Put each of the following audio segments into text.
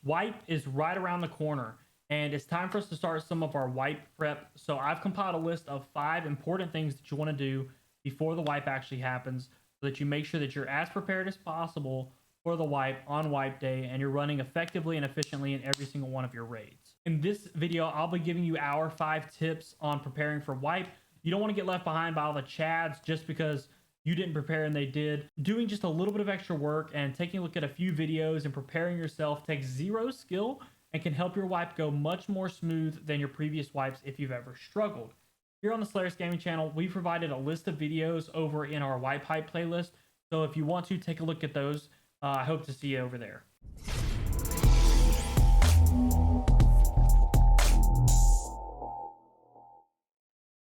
Wipe is right around the corner, and it's time for us to start some of our wipe prep. So I've compiled a list of 5 important things that you want to do before the wipe actually happens, so that you make sure that you're as prepared as possible for the wipe on wipe day, and you're running effectively and efficiently in every single one of your raids. In this video, I'll be giving you our 5 tips on preparing for wipe. You don't want to get left behind by all the chads just because you didn't prepare and they did. Doing just a little bit of extra work and taking a look at a few videos and preparing yourself takes zero skill and can help your wipe go much more smooth than your previous wipes if you've ever struggled. Here on the Slayers Gaming channel, we provided a list of videos over in our wipe hype playlist. So if you want to take a look at those, I hope to see you over there.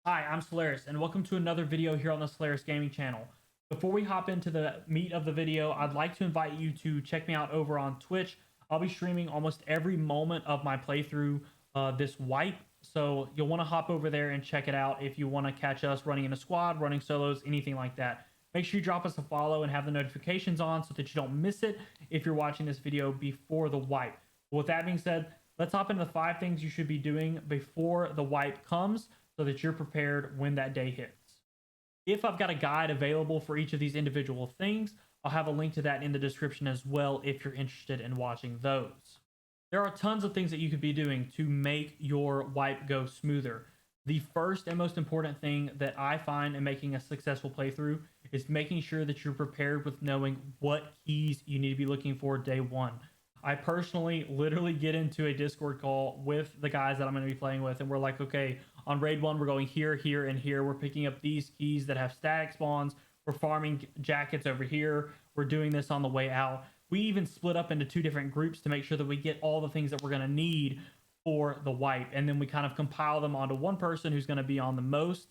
Hi, I'm Slayers, and welcome to another video here on the Slayers Gaming channel. Before we hop into the meat of the video, I'd like to invite you to check me out over on Twitch. I'll be streaming almost every moment of my playthrough this wipe, so you'll want to hop over there and check it out if you want to catch us running in a squad, running solos, anything like that. Make sure you drop us a follow and have the notifications on so that you don't miss it if you're watching this video before the wipe. With that being said, let's hop into the 5 things you should be doing before the wipe comes, so that you're prepared when that day hits. If I've got a guide available for each of these individual things, I'll have a link to that in the description as well if you're interested in watching those. There are tons of things that you could be doing to make your wipe go smoother. The first and most important thing that I find in making a successful playthrough is making sure that you're prepared with knowing what keys you need to be looking for day one. I personally literally get into a Discord call with the guys that I'm going to be playing with, and we're like, okay, on raid 1, we're going here, here, and here. We're picking up these keys that have static spawns. We're farming jackets over here. We're doing this on the way out. We even split up into 2 different groups to make sure that we get all the things that we're going to need for the wipe. And then we kind of compile them onto one person who's going to be on the most.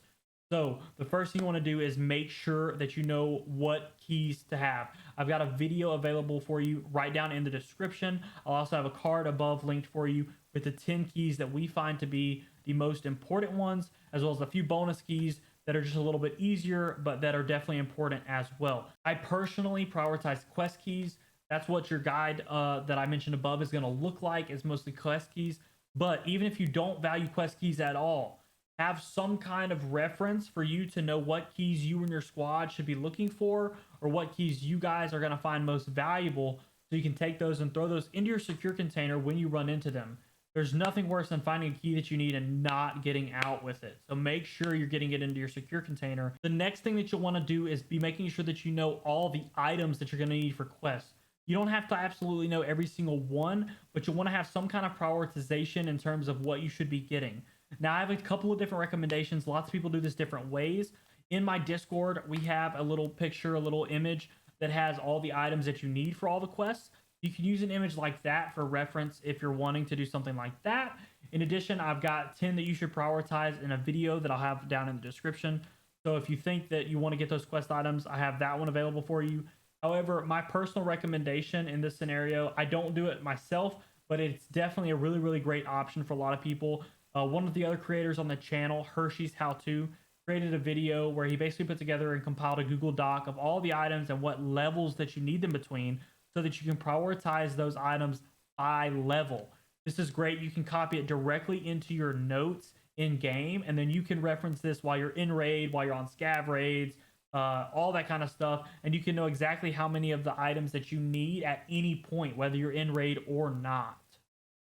So the first thing you want to do is make sure that you know what keys to have. I've got a video available for you right down in the description. I'll also have a card above linked for you with the 10 keys that we find to be the most important ones, as well as a few bonus keys that are just a little bit easier, but that are definitely important as well. I personally prioritize quest keys. That's what your guide that I mentioned above is going to look like. It's mostly quest keys. But even if you don't value quest keys at all, have some kind of reference for you to know what keys you and your squad should be looking for, or what keys you guys are going to find most valuable, so you can take those and throw those into your secure container when you run into them. There's nothing worse than finding a key that you need and not getting out with it. So make sure you're getting it into your secure container. The next thing that you'll want to do is be making sure that you know all the items that you're going to need for quests. You don't have to absolutely know every single one, but you'll want to have some kind of prioritization in terms of what you should be getting. Now, I have a couple of different recommendations. Lots of people do this different ways. In my Discord, we have a little picture, a little image that has all the items that you need for all the quests. You can use an image like that for reference if you're wanting to do something like that. In addition, I've got 10 that you should prioritize in a video that I'll have down in the description. So if you think that you want to get those quest items, I have that one available for you. However, my personal recommendation in this scenario, I don't do it myself, but it's definitely a really, really great option for a lot of people. One of the other creators on the channel, Hershey's How To, created a video where he basically put together and compiled a Google Doc of all the items and what levels that you need them between, so that you can prioritize those items by level. This is great. You can copy it directly into your notes in game, and then you can reference this while you're in raid, while you're on scav raids, all that kind of stuff, and you can know exactly how many of the items that you need at any point, whether you're in raid or not.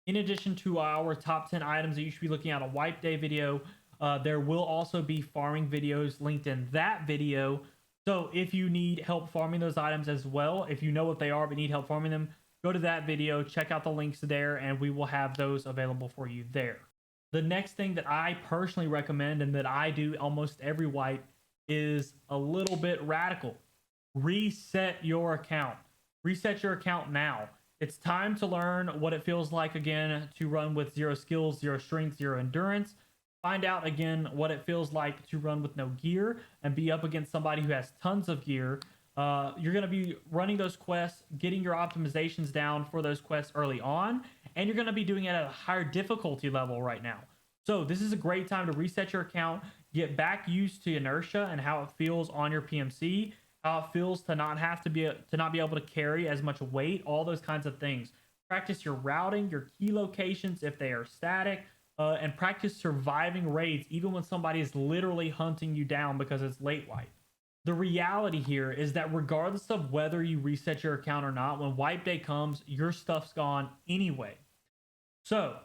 In addition to our top 10 items that you should be looking at a wipe day video, there will also be farming videos linked in that video. So if you need help farming those items as well, if you know what they are but need help farming them, go to that video, check out the links there, and we will have those available for you there. The next thing that I personally recommend and that I do almost every wipe is a little bit radical. Reset your account. Reset your account now. It's time to learn what it feels like again to run with 0 skills, 0 strength, 0 endurance. Find out again what it feels like to run with no gear and be up against somebody who has tons of gear. You're going to be running those quests, getting your optimizations down for those quests early on, and you're going to be doing it at a higher difficulty level right now. So this is a great time to reset your account, get back used to inertia and how it feels on your PMC, how it feels to not be able to carry as much weight, all those kinds of things. Practice your routing, your key locations if they are static, and practice surviving raids even when somebody is literally hunting you down because it's late wipe. The reality here is that regardless of whether you reset your account or not, when wipe day comes, your stuff's gone anyway. So,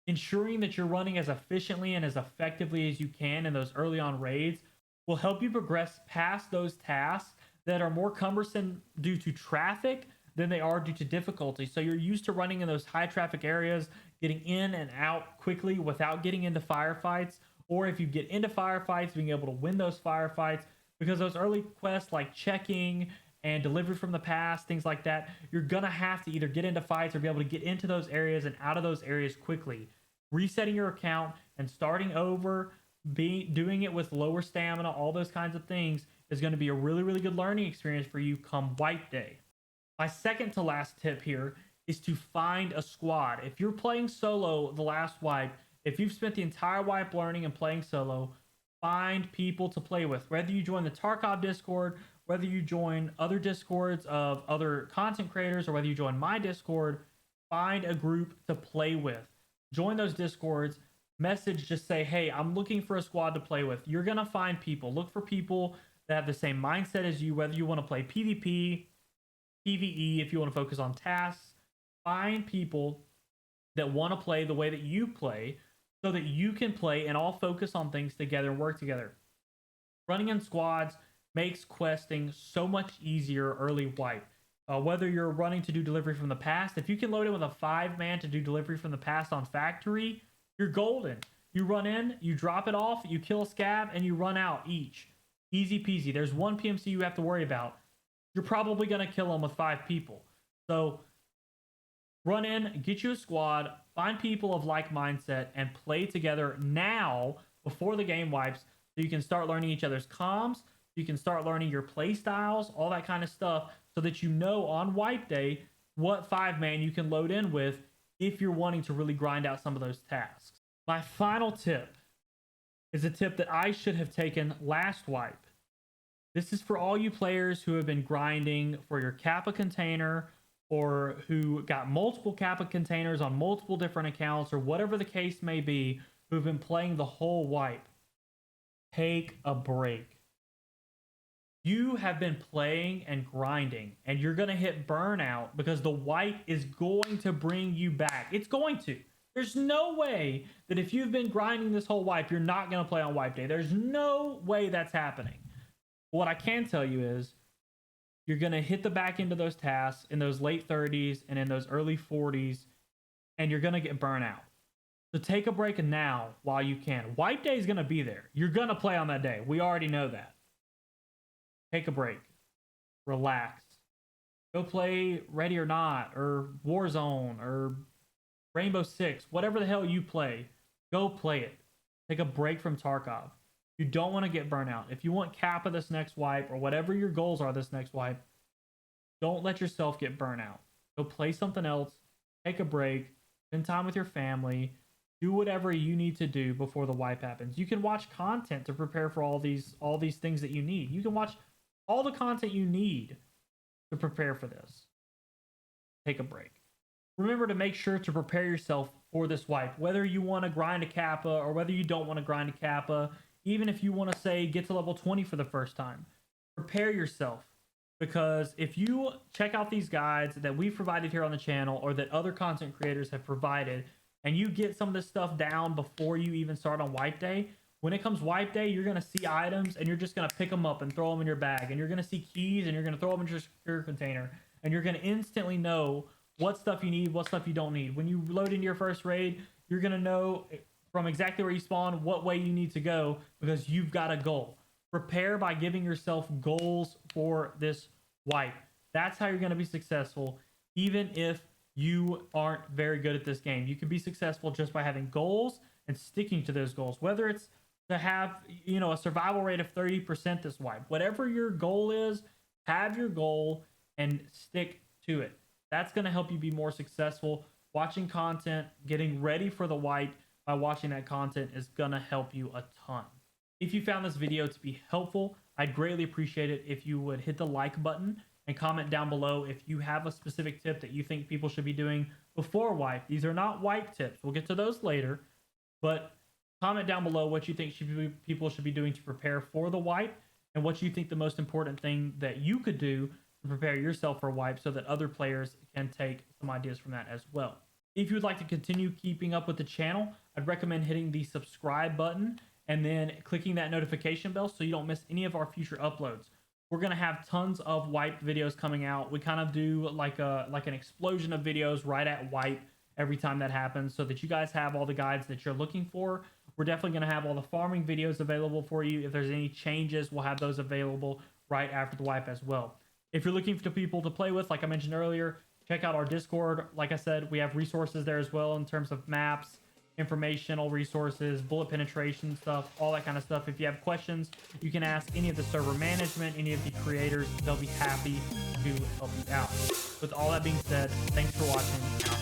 ensuring that you're running as efficiently and as effectively as you can in those early on raids will help you progress past those tasks that are more cumbersome due to traffic than they are due to difficulty. So you're used to running in those high traffic areas, getting in and out quickly without getting into firefights, or if you get into firefights, being able to win those firefights, because those early quests like checking and delivery from the past, things like that, you're gonna have to either get into fights or be able to get into those areas and out of those areas quickly. Resetting your account and starting over, doing it with lower stamina, all those kinds of things is going to be a really, really good learning experience for you come wipe day. My second to last tip here is to find a squad. If you're playing solo the last wipe, if you've spent the entire wipe learning and playing solo, find people to play with. Whether you join the Tarkov Discord, whether you join other Discords of other content creators, or whether you join my Discord, find a group to play with. Join those Discords, message, just say, hey, I'm looking for a squad to play with. You're going to find people. Look for people that have the same mindset as you, whether you want to play PvP, PvE, if you want to focus on tasks. Find people that want to play the way that you play so that you can play and all focus on things together and work together. Running in squads makes questing so much easier early wipe. Whether you're running to do delivery from the past, if you can load in with a 5-man to do delivery from the past on factory, you're golden. You run in, you drop it off, you kill a scab, and you run out each. Easy peasy. There's one PMC you have to worry about. You're probably going to kill them with 5 people. So run in, get you a squad, find people of like mindset, and play together now before the game wipes so you can start learning each other's comms, you can start learning your play styles, all that kind of stuff, so that you know on wipe day what 5-man you can load in with if you're wanting to really grind out some of those tasks. My final tip is a tip that I should have taken last wipe. This is for all you players who have been grinding for your Kappa container, or who got multiple Kappa containers on multiple different accounts, or whatever the case may be, who've been playing the whole wipe. Take a break. You have been playing and grinding, and you're going to hit burnout because the wipe is going to bring you back. It's going to. There's no way that if you've been grinding this whole wipe, you're not going to play on wipe day. There's no way that's happening. What I can tell you is you're going to hit the back end of those tasks in those late 30s and in those early 40s, and you're going to get burnt out. So take a break now while you can. Wipe day is going to be there. You're going to play on that day. We already know that. Take a break. Relax. Go play Ready or Not, or Warzone, or Rainbow Six. Whatever the hell you play, go play it. Take a break from Tarkov. You don't want to get burnt out. If you want Kappa this next wipe, or whatever your goals are this next wipe, don't let yourself get burnt out. Go play something else. Take a break. Spend time with your family. Do whatever you need to do before the wipe happens. You can watch content to prepare for all these things that you need. You can watch all the content you need to prepare for this. Take a break. Remember to make sure to prepare yourself for this wipe, whether you want to grind a Kappa or whether you don't want to grind a Kappa. Even if you want to say get to level 20 for the first time, prepare yourself, because if you check out these guides that we've provided here on the channel or that other content creators have provided, and you get some of this stuff down before you even start on wipe day, when it comes wipe day, you're going to see items and you're just going to pick them up and throw them in your bag, and you're going to see keys and you're going to throw them into your secure container, and you're going to instantly know what stuff you need, what stuff you don't need. When you load into your first raid, you're going to know from exactly where you spawn what way you need to go, because you've got a goal. Prepare by giving yourself goals for this wipe. That's how you're going to be successful, even if you aren't very good at this game. You can be successful just by having goals and sticking to those goals, whether it's to have, a survival rate of 30% this wipe. Whatever your goal is, have your goal and stick to it. That's going to help you be more successful. Watching content, getting ready for the wipe by watching that content is going to help you a ton. If you found this video to be helpful, I'd greatly appreciate it if you would hit the like button and comment down below if you have a specific tip that you think people should be doing before wipe. These are not wipe tips. We'll get to those later, but comment down below what you think people should be doing to prepare for the wipe, and what you think the most important thing that you could do to prepare yourself for a wipe, so that other players can take some ideas from that as well. If you would like to continue keeping up with the channel, I'd recommend hitting the subscribe button and then clicking that notification bell so you don't miss any of our future uploads. We're going to have tons of wipe videos coming out. We kind of do like an explosion of videos right at wipe every time that happens, so that you guys have all the guides that you're looking for. We're definitely going to have all the farming videos available for you. If there's any changes, we'll have those available right after the wipe as well. If you're looking for people to play with, like I mentioned earlier, check out our Discord. Like I said, we have resources there as well in terms of maps, informational resources, bullet penetration stuff, all that kind of stuff. If you have questions, you can ask any of the server management, any of the creators. They'll be happy to help you out. With all that being said, thanks for watching.